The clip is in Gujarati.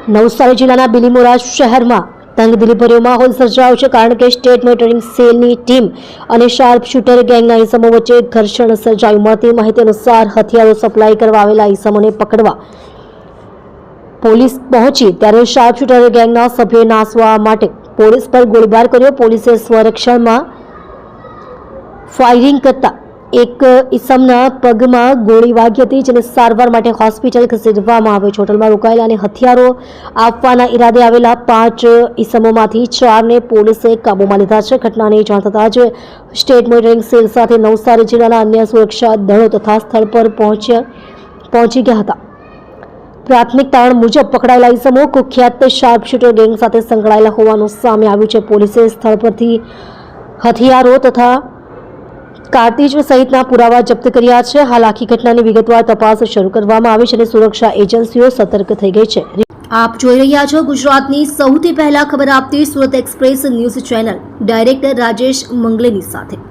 નવસારી જિલ્લાના બિલીમોરા શહેરમાં તંગદિલીભર્યો માહોલ સર્જાયો છે, કારણ કે સ્ટેટ મોનિટરિંગ સેલની ટીમ અને શાર્પ શૂટર ગેંગના ઇસમો વચ્ચે ઘર્ષણ સર્જાયું. મળતી માહિતી અનુસાર હથિયારો સપ્લાય કરવા આવેલા ઇસમોને પકડવા પોલીસ પહોંચી ત્યારે શાર્પ શૂટર ગેંગના સભ્યોએ નાસવા માટે પોલીસ પર ગોળીબાર કર્યો. પોલીસે સ્વરક્ષણમાં ફાયરિંગ કરતા એક ઇસમના પગમાં ગોળી વાગી હતી, જેને સારવાર માટે હોસ્પિટલ ખસેડવામાં આવ્યો છે. હોટલમાં રોકાયેલા અને હથિયારો આપવાના ઈરાદે આવેલા 5 ઇસમોમાંથી 4ને પોલીસે કાબૂમાં લીધા છે. ઘટનાની જાણ થતાં જ સ્ટેટ મોનિટરિંગ સેલ સાથે નવસારી જિલ્લાના અન્ય સુરક્ષા દળો તથા સ્થળ પર પહોંચી ગયા હતા. પ્રાથમિક તારણ મુજબ પકડાયેલા ઇસમો કુખ્યાત શાર્પ શૂટર ગેંગ સાથે સંકળાયેલા હોવાનું સામે આવ્યું છે. પોલીસે સ્થળ પરથી હથિયારો તથા કાર્તિજ સહિતના પુરાવા જપ્ત કર્યા છે. હાલ આખી ઘટનાની વિગતવાર તપાસ શરૂ કરવામાં આવી છે અને સુરક્ષા એજન્સીઓ સતર્ક થઈ ગઈ છે. આપ જોઈ રહ્યા છો ગુજરાતની સૌથી પહેલા ખબર આપતી Surat express news channel director Rajesh મંગલેની સાથે.